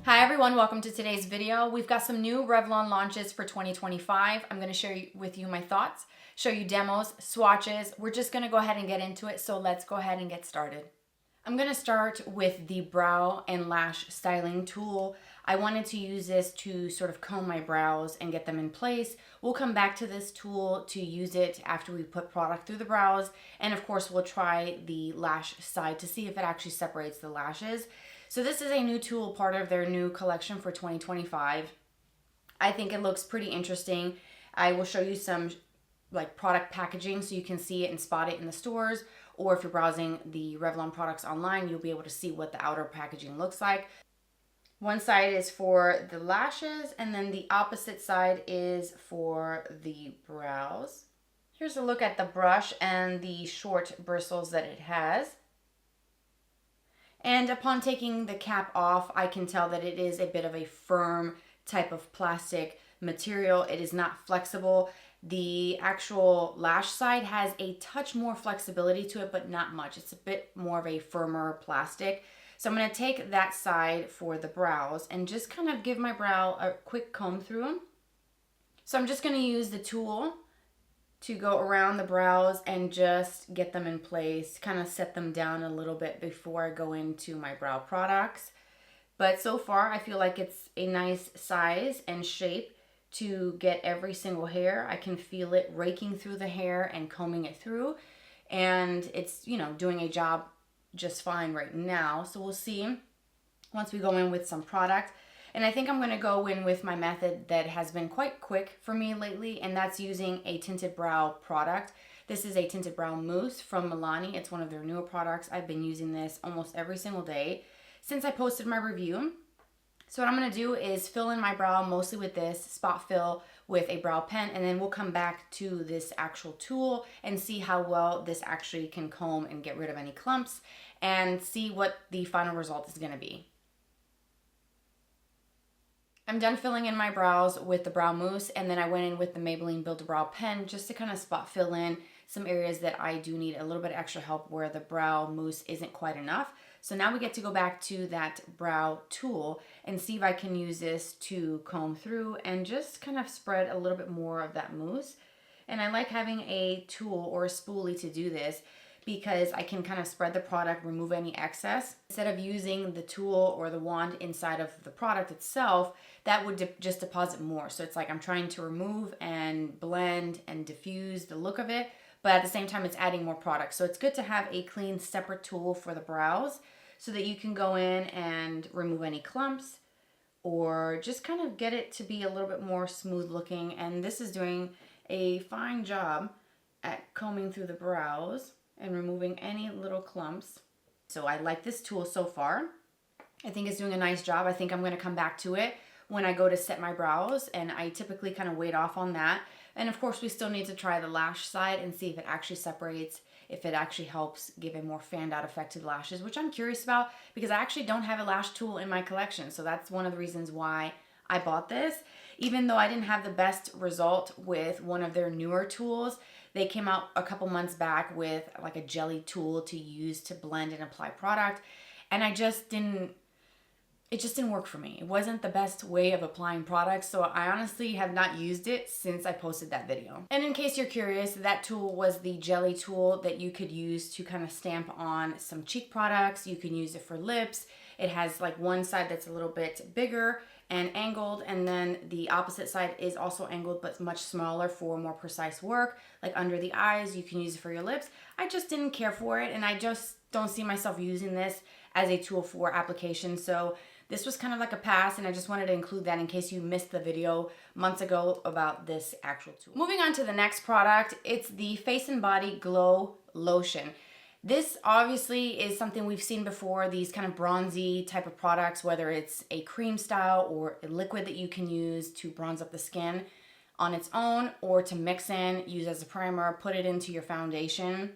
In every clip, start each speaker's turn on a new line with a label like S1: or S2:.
S1: Hi everyone, welcome to today's video. We've got some new Revlon launches for 2025. I'm going to share with you my thoughts, show you demos, swatches. We're just going to go ahead and get into it, so let's go ahead and get started. I'm going to start with the brow and lash styling tool. I wanted to use this to sort of comb my brows and get them in place. We'll come back to this tool to use it after we put product through the brows, and of course we'll try the lash side to see if it actually separates the lashes. So this is a new tool, part of their new collection for 2025. I think it looks pretty interesting. I will show you some like product packaging so you can see it and spot it in the stores, or if you're browsing the Revlon products online, you'll be able to see what the outer packaging looks like. One side is for the lashes, and then the opposite side is for the brows. Here's a look at the brush and the short bristles that it has. And upon taking the cap off, I can tell that it is a bit of a firm type of plastic material. It is not flexible. The actual lash side has a touch more flexibility to it, but not much. It's a bit more of a firmer plastic. So I'm going to take that side for the brows and just kind of give my brow a quick comb through. So I'm just going to use the tool to go around the brows and just get them in place, kind of set them down a little bit before I go into my brow products. But so far, I feel like it's a nice size and shape to get every single hair. I can feel it raking through the hair and combing it through, and it's, doing a job just fine right now. So we'll see once we go in with some product. And I think I'm going to go in with my method that has been quite quick for me lately, and that's using a tinted brow product. This is a tinted brow mousse from Milani. It's one of their newer products. I've been using this almost every single day since I posted my review. So what I'm going to do is fill in my brow mostly with this, spot fill with a brow pen, and then we'll come back to this actual tool and see how well this actually can comb and get rid of any clumps and see what the final result is going to be. I'm done filling in my brows with the brow mousse, and then I went in with the Maybelline Build-A-Brow pen just to kind of spot fill in some areas that I do need a little bit of extra help where the brow mousse isn't quite enough. So now we get to go back to that brow tool and see if I can use this to comb through and just kind of spread a little bit more of that mousse. And I like having a tool or a spoolie to do this, because I can kind of spread the product, remove any excess. Instead of using the tool or the wand inside of the product itself, that would just deposit more. So it's like I'm trying to remove and blend and diffuse the look of it, but at the same time it's adding more product. So it's good to have a clean separate tool for the brows so that you can go in and remove any clumps or just kind of get it to be a little bit more smooth looking. And this is doing a fine job at combing through the brows and removing any little clumps. So I like this tool so far. I think it's doing a nice job. I think I'm going to come back to it when I go to set my brows, and I typically kind of wait off on that. And of course we still need to try the lash side and see if it actually separates, if it actually helps give a more fanned out effect to the lashes, which I'm curious about because I actually don't have a lash tool in my collection. So that's one of the reasons why I bought this. Even though I didn't have the best result with one of their newer tools, they came out a couple months back with like a jelly tool to use to blend and apply product, and it just didn't work for me. It wasn't the best way of applying products, so I honestly have not used it since I posted that video. And in case you're curious, that tool was the jelly tool that you could use to kind of stamp on some cheek products. You can use it for lips. It has like one side that's a little bit bigger and angled, and then the opposite side is also angled but much smaller for more precise work, like under the eyes. You can use it for your lips. I just didn't care for it, and I just don't see myself using this as a tool for application. So this was kind of like a pass, and I just wanted to include that in case you missed the video months ago about this actual tool. Moving on to the next product, it's the Face and Body Glow Lotion. This obviously is something we've seen before, these kind of bronzy type of products, whether it's a cream style or a liquid that you can use to bronze up the skin on its own, or to mix in, use as a primer, put it into your foundation.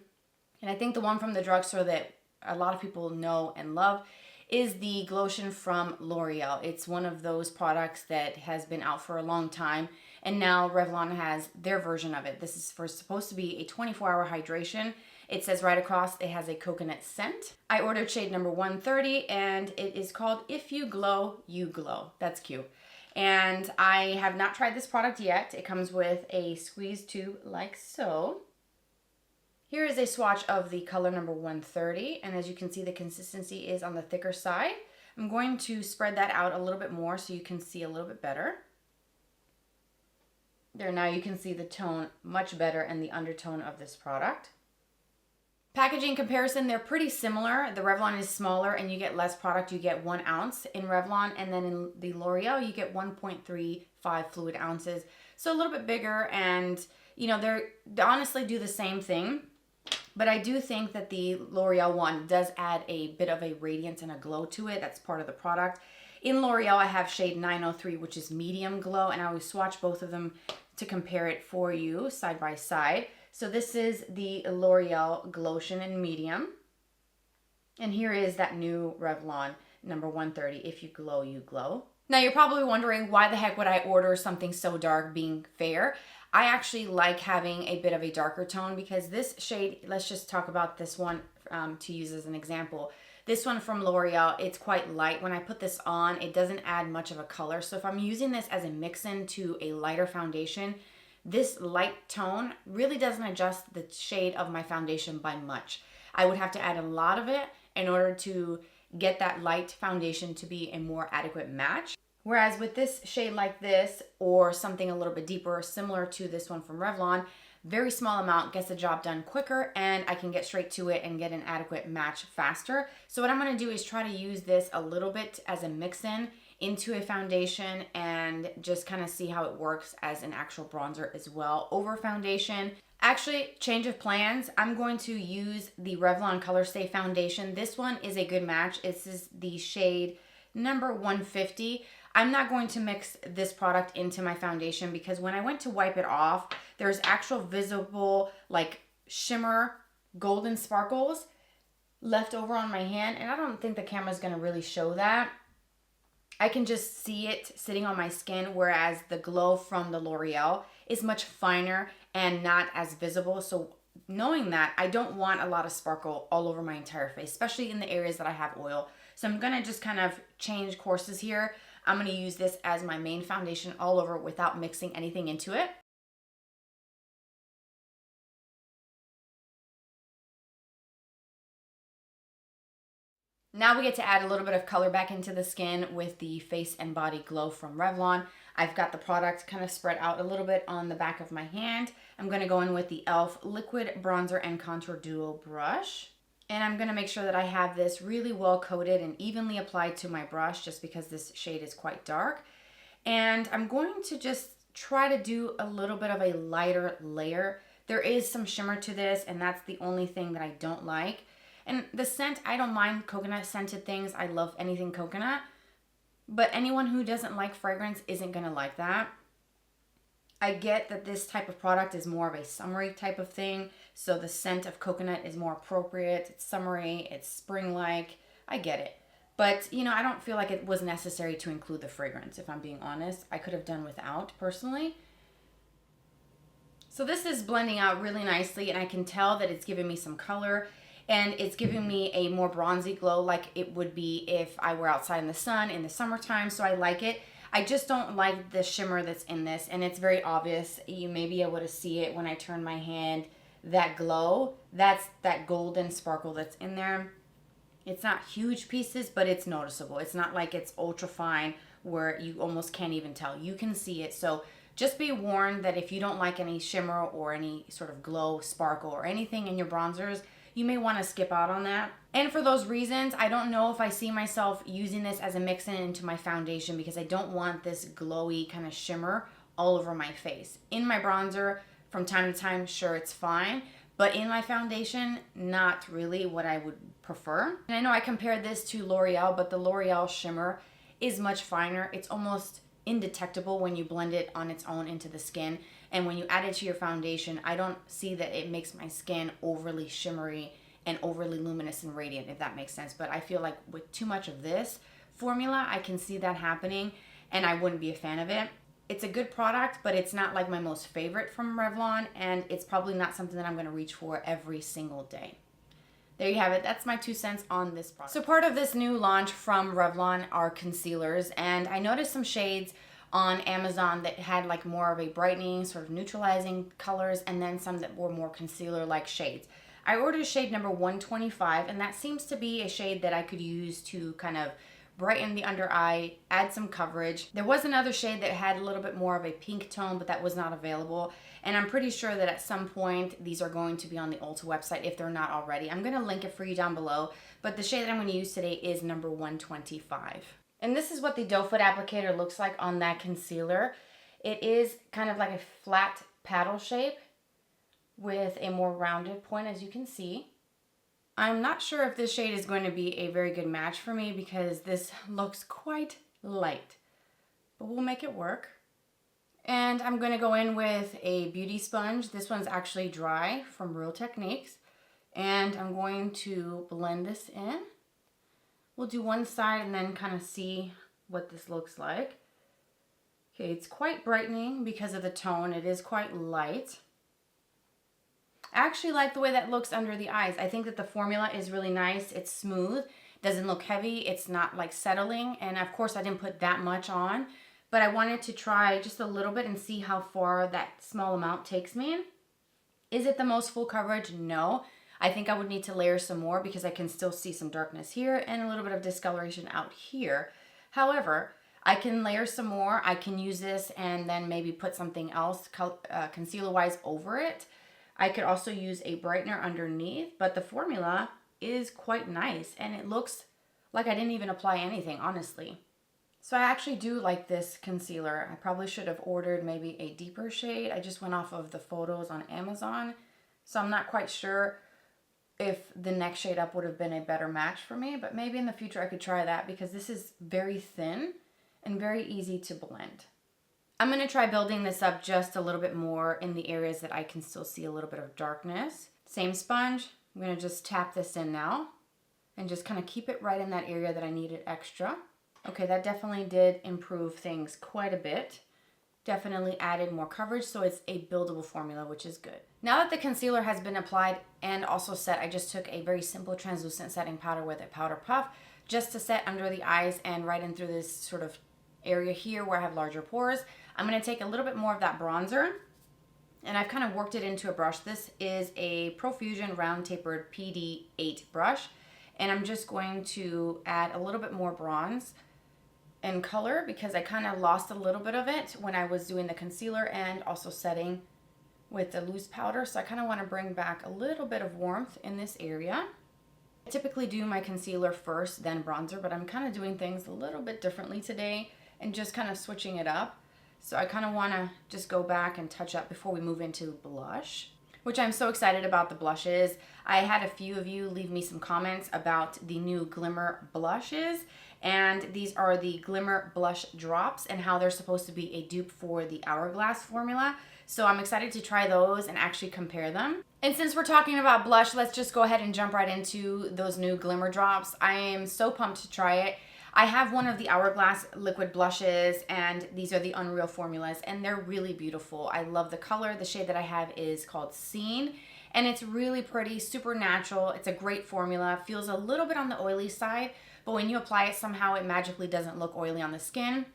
S1: And I think the one from the drugstore that a lot of people know and love is the Glotion from L'Oreal. It's one of those products that has been out for a long time, and now Revlon has their version of it. This is supposed to be a 24-hour hydration, It says right across it has a coconut scent. I ordered shade number 130 and it is called If You Glow, You Glow. That's cute. And I have not tried this product yet. It comes with a squeeze tube like so. Here is a swatch of the color number 130, and as you can see, the consistency is on the thicker side. I'm going to spread that out a little bit more so you can see a little bit better. There, now you can see the tone much better and the undertone of this product. Packaging comparison, they're pretty similar. The Revlon is smaller and you get less product. You get 1 ounce in Revlon, and then in the L'Oreal, you get 1.35 fluid ounces. So a little bit bigger, and you know, they honestly do the same thing. But I do think that the L'Oreal one does add a bit of a radiance and a glow to it. That's part of the product. In L'Oreal, I have shade 903, which is medium glow, and I always swatch both of them to compare it for you side by side. So this is the L'Oreal Glotion in medium. And here is that new Revlon number 130, If You Glow, You Glow. Now you're probably wondering, why the heck would I order something so dark, being fair? I actually like having a bit of a darker tone, because this shade, let's just talk about this one to use as an example. This one from L'Oreal, it's quite light. When I put this on, it doesn't add much of a color. So if I'm using this as a mix-in to a lighter foundation, this light tone really doesn't adjust the shade of my foundation by much. I would have to add a lot of it in order to get that light foundation to be a more adequate match. Whereas with this shade like this, or something a little bit deeper, similar to this one from Revlon, very small amount gets the job done quicker, and I can get straight to it and get an adequate match faster. So what I'm gonna do is try to use this a little bit as a mix-in into a foundation and just kind of see how it works as an actual bronzer as well over foundation. Actually, change of plans. I'm going to use the Revlon Color Stay Foundation. This one is a good match. This is the shade number 150. I'm not going to mix this product into my foundation, because when I went to wipe it off, there's actual visible like shimmer golden sparkles left over on my hand, and I don't think the camera's gonna really show that. I can just see it sitting on my skin, whereas the glow from the L'Oreal is much finer and not as visible. So knowing that, I don't want a lot of sparkle all over my entire face, especially in the areas that I have oil. So I'm gonna just kind of change courses here. I'm gonna use this as my main foundation all over without mixing anything into it. Now we get to add a little bit of color back into the skin with the Face and Body Glow from Revlon. I've got the product kind of spread out a little bit on the back of my hand. I'm gonna go in with the e.l.f. Liquid Bronzer and Contour Duo Brush. And I'm gonna make sure that I have this really well coated and evenly applied to my brush, just because this shade is quite dark. And I'm going to just try to do a little bit of a lighter layer. There is some shimmer to this, and that's the only thing that I don't like. And the scent, I don't mind coconut scented things. I love anything coconut. But anyone who doesn't like fragrance isn't gonna like that. I get that this type of product is more of a summery type of thing, so the scent of coconut is more appropriate. It's summery, it's spring-like. I get it. But, you know, I don't feel like it was necessary to include the fragrance, if I'm being honest. I could have done without, personally. So this is blending out really nicely, and I can tell that it's giving me some color, and it's giving me a more bronzy glow like it would be if I were outside in the sun in the summertime, so I like it. I just don't like the shimmer that's in this, and it's very obvious. You may be able to see it when I turn my hand. That glow, that's that golden sparkle that's in there. It's not huge pieces, but it's noticeable. It's not like it's ultra fine where you almost can't even tell. You can see it. So just be warned that if you don't like any shimmer or any sort of glow, sparkle, or anything in your bronzers, you may want to skip out on that. And for those reasons, I don't know if I see myself using this as a mix-in into my foundation, because I don't want this glowy kind of shimmer all over my face. In my bronzer, from time to time, sure, it's fine. But in my foundation, not really what I would prefer. And I know I compared this to L'Oreal, but the L'Oreal shimmer is much finer. It's almost indetectable when you blend it on its own into the skin. And when you add it to your foundation, I don't see that it makes my skin overly shimmery and overly luminous and radiant, if that makes sense. But I feel like with too much of this formula, I can see that happening, and I wouldn't be a fan of it. It's a good product, but it's not like my most favorite from Revlon, and it's probably not something that I'm going to reach for every single day. There you have it. That's my 2 cents on this product. So part of this new launch from Revlon are concealers, and I noticed some shades on Amazon that had like more of a brightening, sort of neutralizing colors, and then some that were more concealer-like shades. I ordered shade number 125, and that seems to be a shade that I could use to kind of brighten the under eye, add some coverage. There was another shade that had a little bit more of a pink tone, but that was not available. And I'm pretty sure that at some point these are going to be on the Ulta website if they're not already. I'm going to link it for you down below, but the shade that I'm going to use today is number 125. And this is what the doe foot applicator looks like on that concealer. It is kind of like a flat paddle shape with a more rounded point, as you can see. I'm not sure if this shade is going to be a very good match for me because this looks quite light, but we'll make it work. And I'm going to go in with a beauty sponge. This one's actually dry from Real Techniques. And I'm going to blend this in. We'll do one side and then kind of see what this looks like. Okay, it's quite brightening because of the tone. It is quite light. I actually like the way that looks under the eyes. I think that the formula is really nice. It's smooth, doesn't look heavy. It's not like settling. And of course I didn't put that much on, but I wanted to try just a little bit and see how far that small amount takes me. Is it the most full coverage? No. I think I would need to layer some more because I can still see some darkness here and a little bit of discoloration out here. However, I can layer some more. I can use this and then maybe put something else concealer-wise over it. I could also use a brightener underneath, but the formula is quite nice and it looks like I didn't even apply anything, honestly. So I actually do like this concealer. I probably should have ordered maybe a deeper shade. I just went off of the photos on Amazon, so I'm not quite sure if the next shade up would have been a better match for me, but maybe in the future I could try that because this is very thin and very easy to blend. I'm going to try building this up just a little bit more in the areas that I can still see a little bit of darkness. Same sponge. I'm going to just tap this in now and just kind of keep it right in that area that I needed extra. Okay, that definitely did improve things quite a bit. Definitely added more coverage, so it's a buildable formula, which is good. Now that the concealer has been applied and also set, I just took a very simple translucent setting powder with a powder puff just to set under the eyes and right in through this sort of area here where I have larger pores. I'm going to take a little bit more of that bronzer, and I've kind of worked it into a brush. This is a Profusion Round Tapered PD8 brush, and I'm just going to add a little bit more bronze and color because I kind of lost a little bit of it when I was doing the concealer and also setting with the loose powder. So I kind of want to bring back a little bit of warmth in this area. I typically do my concealer first, then bronzer, but I'm kind of doing things a little bit differently today and just kind of switching it up. So I kind of want to just go back and touch up before we move into blush, which I'm so excited about the blushes. I had a few of you leave me some comments about the new Glimmer blushes, and these are the Glimmer Blush Drops and how they're supposed to be a dupe for the Hourglass formula. So I'm excited to try those and actually compare them. And since we're talking about blush, let's just go ahead and jump right into those new Glimmer Drops. I am so pumped to try it. I have one of the Hourglass liquid blushes, and these are the Unreal formulas, and they're really beautiful. I love the color. The shade that I have is called Scene, and it's really pretty, super natural. It's a great formula. Feels a little bit on the oily side, but when you apply it, somehow it magically doesn't look oily on the skin.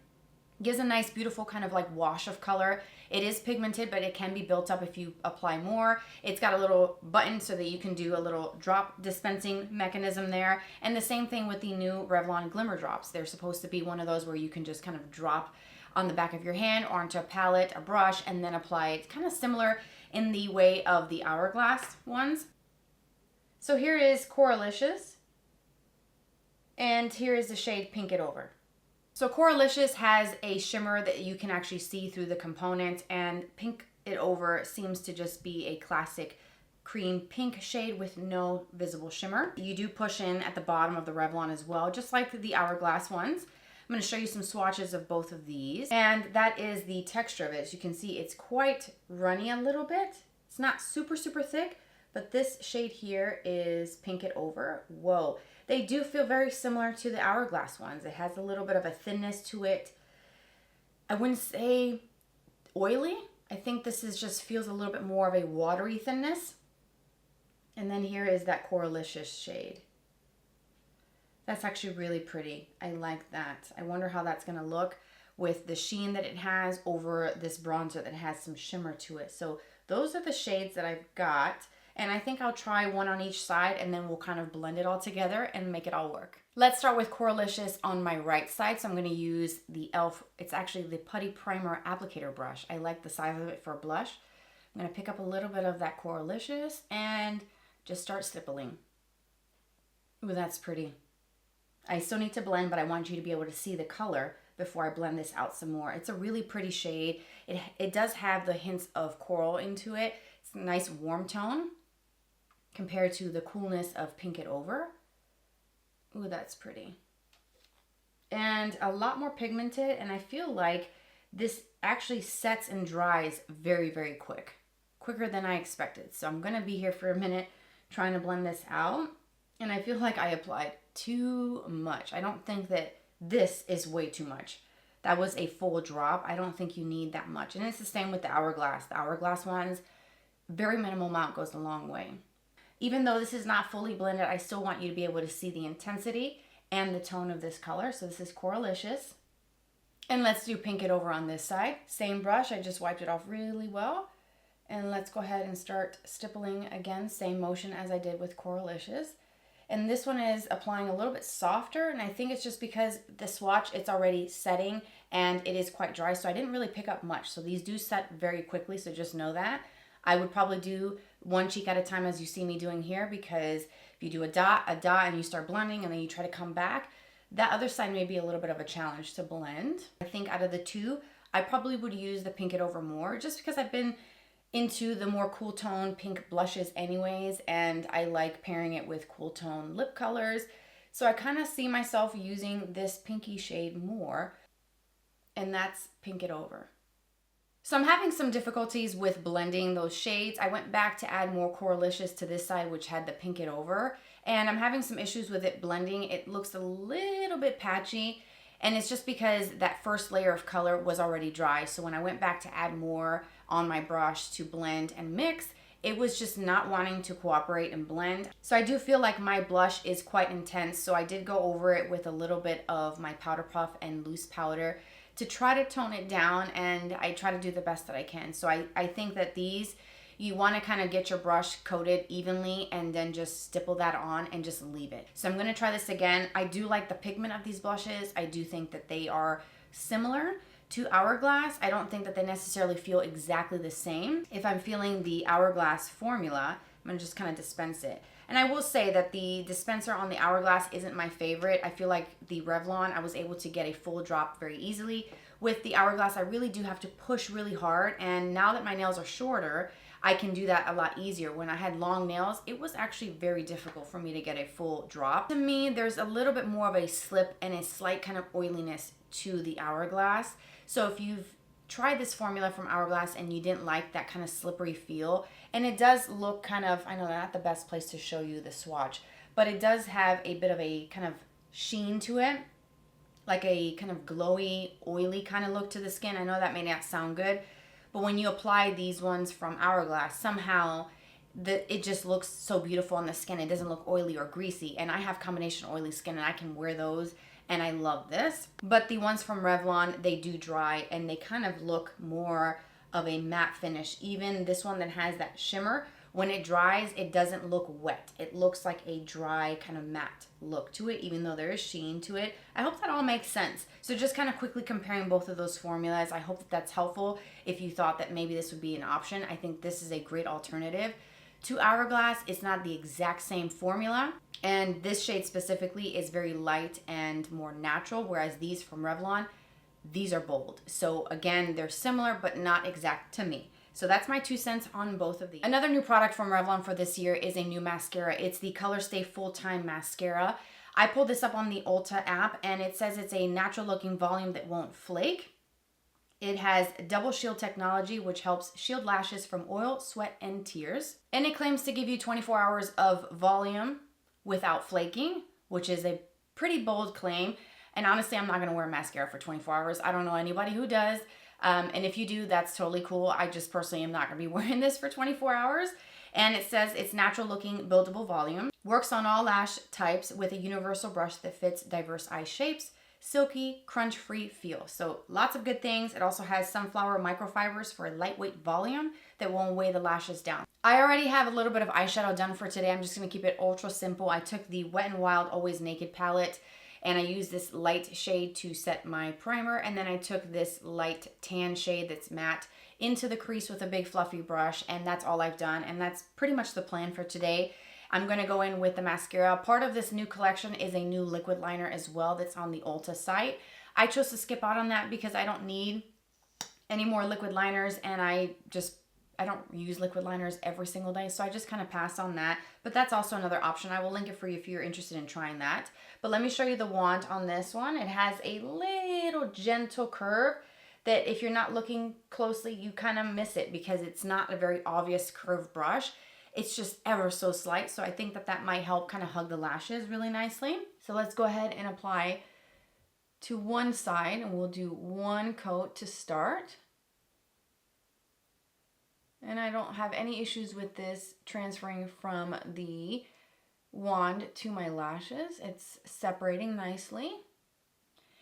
S1: Gives a nice, beautiful kind of like wash of color. It is pigmented, but it can be built up if you apply more. It's got a little button so that you can do a little drop dispensing mechanism there. And the same thing with the new Revlon Glimmer Drops. They're supposed to be one of those where you can just kind of drop on the back of your hand or onto a palette, a brush, and then apply it. Kind of similar in the way of the Hourglass ones. So here is Coralicious, and here is the shade Pink It Over. So Coralicious has a shimmer that you can actually see through the component, and Pink It Over seems to just be a classic cream pink shade with no visible shimmer. You do push in at the bottom of the Revlon as well, just like the Hourglass ones. I'm going to show you some swatches of both of these, and that is the texture of it. As you can see, it's quite runny a little bit. It's not super, super thick, but this shade here is Pink It Over. Whoa. They do feel very similar to the Hourglass ones. It has a little bit of a thinness to it. I wouldn't say oily. I think this is just feels a little bit more of a watery thinness. And then here is that Coralicious shade. That's actually really pretty. I like that. I wonder how that's gonna look with the sheen that it has over this bronzer that has some shimmer to it. So those are the shades that I've got. And I think I'll try one on each side and then we'll kind of blend it all together and make it all work. Let's start with Coralicious on my right side. So I'm gonna use the e.l.f. It's actually the Putty Primer Applicator Brush. I like the size of it for a blush. I'm gonna pick up a little bit of that Coralicious and just start stippling. Ooh, that's pretty. I still need to blend, but I want you to be able to see the color before I blend this out some more. It's a really pretty shade. It does have the hints of coral into it. It's a nice warm tone compared to the coolness of Pink It Over. Ooh, that's pretty. And a lot more pigmented, and I feel like this actually sets and dries very, very quick. Quicker than I expected. So I'm gonna be here for a minute trying to blend this out. And I feel like I applied too much. I don't think that this is way too much. That was a full drop. I don't think you need that much. And it's the same with the Hourglass. The Hourglass ones, very minimal amount goes a long way. Even though this is not fully blended, I still want you to be able to see the intensity and the tone of this color. So this is Coralicious. And let's do Pink It Over on this side. Same brush, I just wiped it off really well. And let's go ahead and start stippling again, same motion as I did with Coralicious. And this one is applying a little bit softer, and I think it's just because the swatch, it's already setting and it is quite dry, so I didn't really pick up much. So these do set very quickly, so just know that. I would probably do one cheek at a time as you see me doing here, because if you do a dot, and you start blending and then you try to come back, that other side may be a little bit of a challenge to blend. I think out of the two, I probably would use the Pink It Over more, just because I've been into the more cool tone pink blushes anyways, and I like pairing it with cool tone lip colors. So I kind of see myself using this pinky shade more, and that's Pink It Over. So I'm having some difficulties with blending those shades. I went back to add more Coralicious to this side, which had the Pink It Over, and I'm having some issues with it blending. It looks a little bit patchy, and it's just because that first layer of color was already dry. So when I went back to add more on my brush to blend and mix, it was just not wanting to cooperate and blend. So I do feel like my blush is quite intense, so I did go over it with a little bit of my powder puff and loose powder to try to tone it down, and I try to do the best that I can. So I think that these, you want to kind of get your brush coated evenly and then just stipple that on and just leave it. So I'm going to try this again. I do like the pigment of these blushes. I do think that they are similar to Hourglass. I don't think that they necessarily feel exactly the same. If I'm feeling the Hourglass formula, I'm gonna just kind of dispense it. And I will say that the dispenser on the Hourglass isn't my favorite. I feel like the Revlon, I was able to get a full drop very easily. With the Hourglass, I really do have to push really hard, and now that my nails are shorter, I can do that a lot easier. When I had long nails, it was actually very difficult for me to get a full drop. To me, there's a little bit more of a slip and a slight kind of oiliness to the Hourglass. So if you've tried this formula from Hourglass and you didn't like that kind of slippery feel, and it does look kind of, I know not the best place to show you the swatch, but it does have a bit of a kind of sheen to it, like a kind of glowy, oily kind of look to the skin. I know that may not sound good, but when you apply these ones from Hourglass, somehow it just looks so beautiful on the skin. It doesn't look oily or greasy, and I have combination oily skin and I can wear those, and I love this. But the ones from Revlon, they do dry and they kind of look more of a matte finish. Even this one that has that shimmer, when it dries, it doesn't look wet. It looks like a dry kind of matte look to it, even though there is sheen to it. I hope that all makes sense. So just kind of quickly comparing both of those formulas, I hope that that's helpful. If you thought that maybe this would be an option, I think this is a great alternative to Hourglass. It's not the exact same formula, and this shade specifically is very light and more natural, whereas these from Revlon, these are bold. So again, they're similar but not exact to me. So that's my 2 cents on both of these. Another new product from Revlon for this year is a new mascara. It's the Color Stay Full-Time Mascara. I pulled this up on the Ulta app, and it says it's a natural looking volume that won't flake. It has double shield technology, which helps shield lashes from oil, sweat, and tears. And it claims to give you 24 hours of volume without flaking, which is a pretty bold claim. And honestly, I'm not gonna wear mascara for 24 hours. I don't know anybody who does. And if you do, that's totally cool. I just personally am not going to be wearing this for 24 hours. And it says it's natural looking, buildable volume. Works on all lash types with a universal brush that fits diverse eye shapes. Silky, crunch-free feel. So lots of good things. It also has sunflower microfibers for a lightweight volume that won't weigh the lashes down. I already have a little bit of eyeshadow done for today. I'm just going to keep it ultra simple. I took the Wet n Wild Always Naked palette and I used this light shade to set my primer, and then I took this light tan shade that's matte into the crease with a big fluffy brush, and that's all I've done, and that's pretty much the plan for today. I'm going to go in with the mascara. Part of this new collection is a new liquid liner as well that's on the Ulta site. I chose to skip out on that because I don't need any more liquid liners, and I don't use liquid liners every single day, so I just kind of passed on that. But that's also another option. I will link it for you if you're interested in trying that. But let me show you the wand on this one. It has a little gentle curve that if you're not looking closely, you kind of miss it because it's not a very obvious curved brush. It's just ever so slight, so I think that that might help kind of hug the lashes really nicely. So let's go ahead and apply to one side, and we'll do one coat to start. And I don't have any issues with this transferring from the wand to my lashes. It's separating nicely.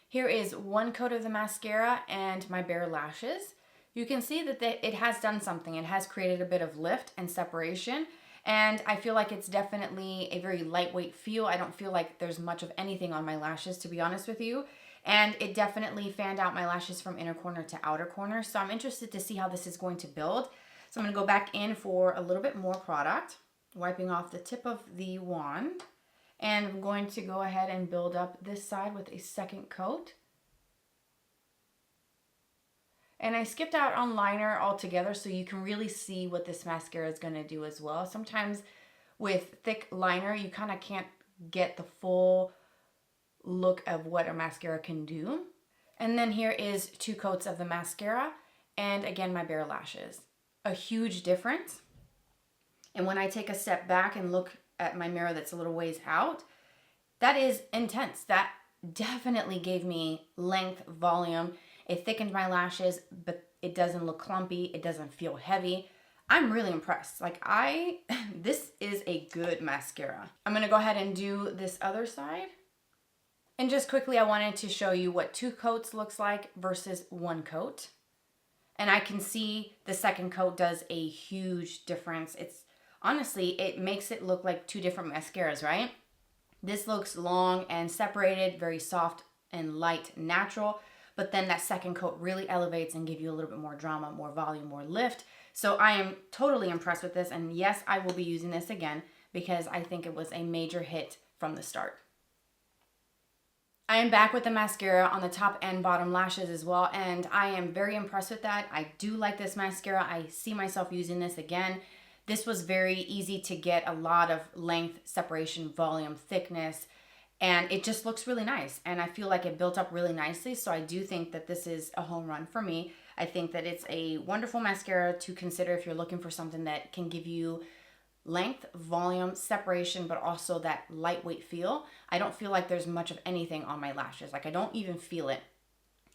S1: Here is one coat of the mascara and my bare lashes. You can see that it has done something. It has created a bit of lift and separation, and I feel like it's definitely a very lightweight feel. I don't feel like there's much of anything on my lashes, to be honest with you, and it definitely fanned out my lashes from inner corner to outer corner, so I'm interested to see how this is going to build. So I'm going to go back in for a little bit more product, wiping off the tip of the wand, and I'm going to go ahead and build up this side with a second coat. And I skipped out on liner altogether so you can really see what this mascara is going to do as well. Sometimes with thick liner, you kind of can't get the full look of what a mascara can do. And then here is 2 coats of the mascara and again my bare lashes. A huge difference. And when I take a step back and look at my mirror that's a little ways out, that is intense. That definitely gave me length, volume. It thickened my lashes, but it doesn't look clumpy. It doesn't feel heavy. I'm really impressed. This is a good mascara. I'm gonna go ahead and do this other side. And just quickly, I wanted to show you what 2 coats looks like versus 1 coat. And I can see the second coat does a huge difference. Honestly, it makes it look like 2 different mascaras, right? This looks long and separated, very soft and light, natural. But then that second coat really elevates and gives you a little bit more drama, more volume, more lift. So I am totally impressed with this. And yes, I will be using this again because I think it was a major hit from the start. I am back with the mascara on the top and bottom lashes as well, and I am very impressed with that. I do like this mascara. I see myself using this again. This was very easy to get a lot of length, separation, volume, thickness, and it just looks really nice. And I feel like it built up really nicely, so I do think that this is a home run for me. I think that it's a wonderful mascara to consider if you're looking for something that can give you length, volume, separation, but also that lightweight feel. I don't feel like there's much of anything on my lashes. I don't even feel it.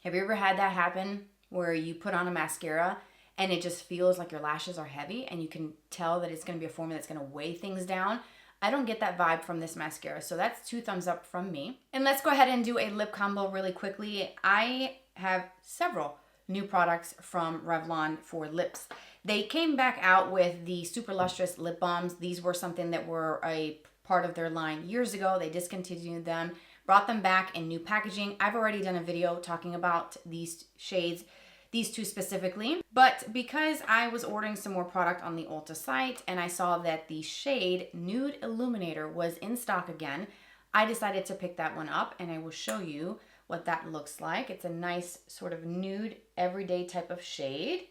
S1: Have you ever had that happen where you put on a mascara and it just feels like your lashes are heavy and you can tell that it's going to be a formula that's going to weigh things down? I don't get that vibe from this mascara, so that's 2 thumbs up from me. And let's go ahead and do a lip combo really quickly. I have several new products from Revlon for lips. They came back out with the Super Lustrous lip balms. These were something that were a part of their line years ago. They discontinued them, brought them back in new packaging. I've already done a video talking about these shades, these 2 specifically. But because I was ordering some more product on the Ulta site and I saw that the shade Nude Illuminator was in stock again, I decided to pick that one up, and I will show you what that looks like. It's a nice sort of nude, everyday type of shade.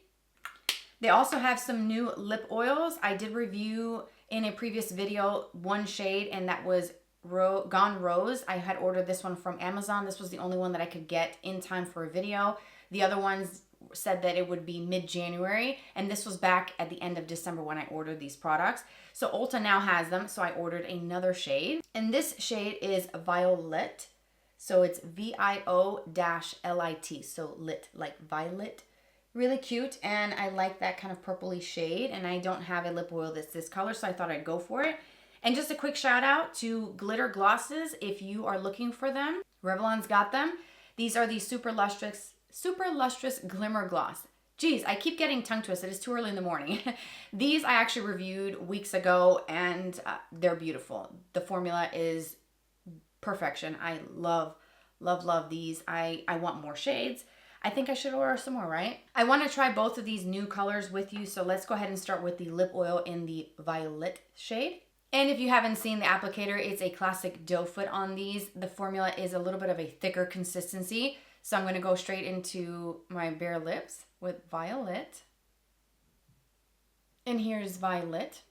S1: They also have some new lip oils. I did review in a previous video one shade, and that was Gone Rose. I had ordered this one from Amazon. This was the only one that I could get in time for a video. The other ones said that it would be mid-January, and this was back at the end of December when I ordered these products. So Ulta now has them, so I ordered another shade. And this shade is Violet. So it's VIO-LIT, so lit, like violet. Really cute, and I like that kind of purpley shade, and I don't have a lip oil that's this color, so I thought I'd go for it. And just a quick shout out to glitter glosses if you are looking for them. Revlon's got them. These are the Super Lustrous Glimmer Gloss. Geez, I keep getting tongue twisted. It's too early in the morning. These I actually reviewed weeks ago, and they're beautiful. The formula is perfection. I love, love, love these. I want more shades. I think I should order some more, right? I want to try both of these new colors with you, so let's go ahead and start with the lip oil in the Violet shade. And if you haven't seen the applicator, it's a classic doe foot on these. The formula is a little bit of a thicker consistency. So I'm going to go straight into my bare lips with Violet. And here's Violet.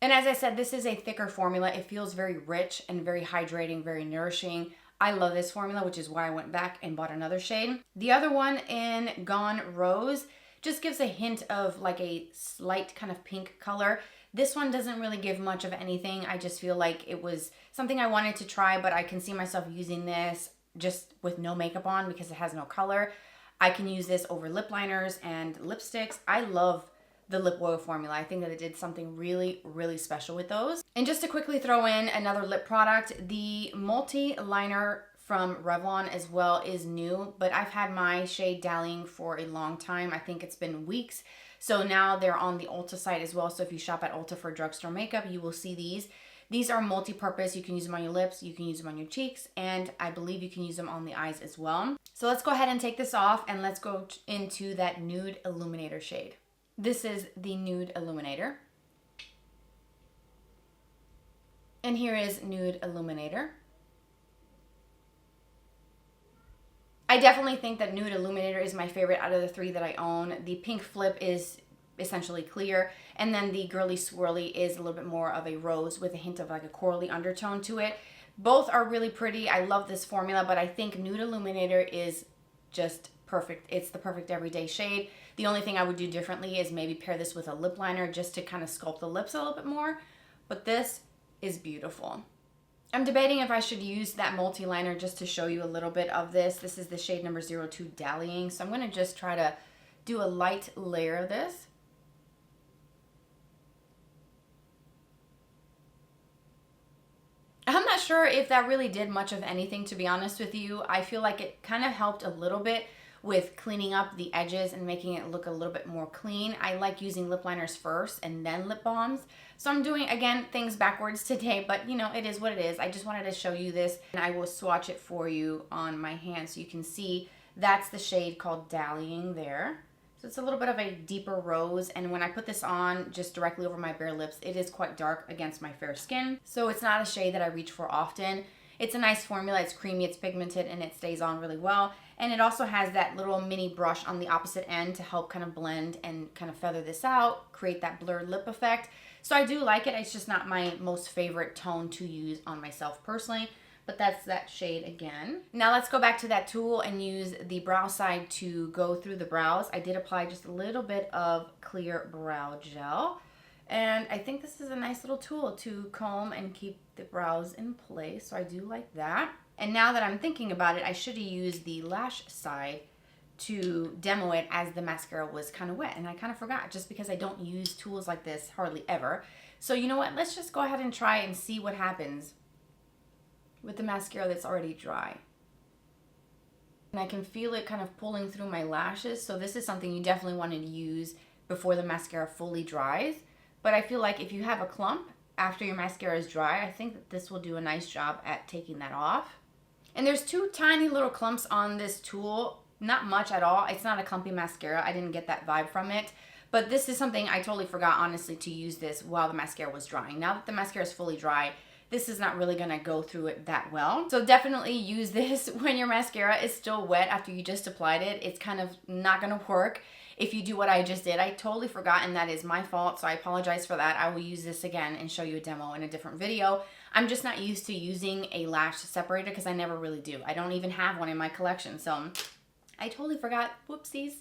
S1: And as I said, this is a thicker formula. It feels very rich and very hydrating, very nourishing. I love this formula, which is why I went back and bought another shade. The other one in Gone Rose just gives a hint of like a slight kind of pink color. This one doesn't really give much of anything. I just feel like it was something I wanted to try, but I can see myself using this just with no makeup on because it has no color. I can use this over lip liners and lipsticks. I love the lip oil formula. I think that it did something really, really special with those. And just to quickly throw in another lip product, the Multiliner from Revlon as well is new, but I've had my shade Dallying for a long time. I think it's been weeks. So now they're on the Ulta site as well. So if you shop at Ulta for drugstore makeup, you will see these. These are multi-purpose. You can use them on your lips, you can use them on your cheeks, and I believe you can use them on the eyes as well. So let's go ahead and take this off and let's go into that Nude Illuminator shade. This is the Nude Illuminator. And here is Nude Illuminator. I definitely think that Nude Illuminator is my favorite out of the three that I own. The pink flip is essentially clear, and then the girly swirly is a little bit more of a rose with a hint of like a corally undertone to it. Both are really pretty. I love this formula, but I think Nude Illuminator is just perfect. It's the perfect everyday shade. The only thing I would do differently is maybe pair this with a lip liner just to kind of sculpt the lips a little bit more, but this is beautiful. I'm debating if I should use that multi-liner just to show you a little bit of this. This is the shade number 02 Dallying. So I'm going to just try to do a light layer of this. I'm not sure if that really did much of anything, to be honest with you. I feel like it kind of helped a little bit with cleaning up the edges and making it look a little bit more clean. I like using lip liners first and then lip balms. So I'm doing, again, things backwards today, but you know, it is what it is. I just wanted to show you this, and I will swatch it for you on my hand so you can see that's the shade called Dallying there. So it's a little bit of a deeper rose, and when I put this on just directly over my bare lips, it is quite dark against my fair skin. So it's not a shade that I reach for often. It's a nice formula. It's creamy, it's pigmented, and it stays on really well. And it also has that little mini brush on the opposite end to help kind of blend and kind of feather this out, create that blurred lip effect. So I do like it. It's just not my most favorite tone to use on myself personally, but that's that shade again. Now let's go back to that tool and use the brow side to go through the brows. I did apply just a little bit of clear brow gel, and I think this is a nice little tool to comb and keep the brows in place, so I do like that. And now that I'm thinking about it, I should have used the lash side to demo it as the mascara was kind of wet, and I kind of forgot just because I don't use tools like this hardly ever. So you know what, let's just go ahead and try and see what happens with the mascara that's already dry. And I can feel it kind of pulling through my lashes, so this is something you definitely want to use before the mascara fully dries. But I feel like if you have a clump after your mascara is dry, I think that this will do a nice job at taking that off. And there's two tiny little clumps on this tool, not much at all. It's not a clumpy mascara. I didn't get that vibe from it. But this is something I totally forgot, honestly, to use this while the mascara was drying. Now that the mascara is fully dry, this is not really gonna go through it that well. So definitely use this when your mascara is still wet after you just applied it. It's kind of not gonna work if you do what I just did. I totally forgot, and that is my fault, so I apologize for that. I will use this again and show you a demo in a different video. I'm just not used to using a lash separator because I never really do. I don't even have one in my collection, so I totally forgot. Whoopsies.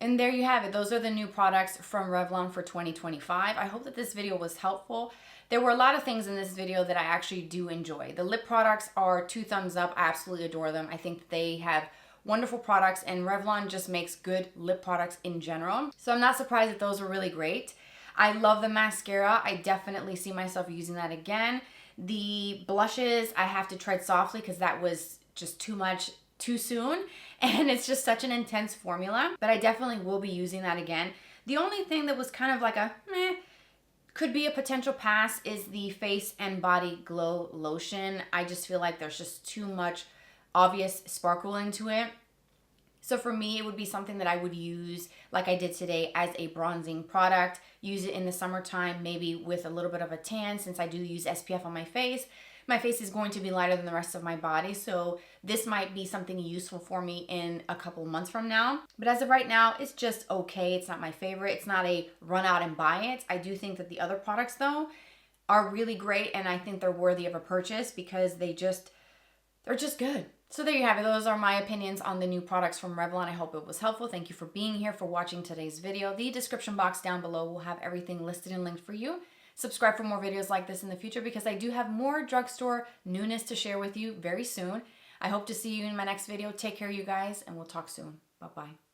S1: And there you have it. Those are the new products from Revlon for 2025. I hope that this video was helpful. There were a lot of things in this video that I actually do enjoy. The lip products are 2 thumbs up. I absolutely adore them. I think that they have wonderful products, and Revlon just makes good lip products in general. So I'm not surprised that those were really great. I love the mascara. I definitely see myself using that again. The blushes, I have to tread softly because that was just too much too soon, and it's just such an intense formula, but I definitely will be using that again. The only thing that was kind of like a meh, could be a potential pass, is the Face and Body Glow Lotion. I just feel like there's just too much obvious sparkle into it. So for me, it would be something that I would use like I did today as a bronzing product. Use it in the summertime, maybe with a little bit of a tan, since I do use SPF on my face. My face is going to be lighter than the rest of my body, so this might be something useful for me in a couple months from now. But as of right now, it's just okay. It's not my favorite. It's not a run out and buy it. I do think that the other products, though, are really great, and I think they're worthy of a purchase because they're just good. So there you have it. Those are my opinions on the new products from Revlon. I hope it was helpful. Thank you for being here, for watching today's video. The description box down below will have everything listed and linked for you. Subscribe for more videos like this in the future because I do have more drugstore newness to share with you very soon. I hope to see you in my next video. Take care, you guys, and we'll talk soon. Bye-bye.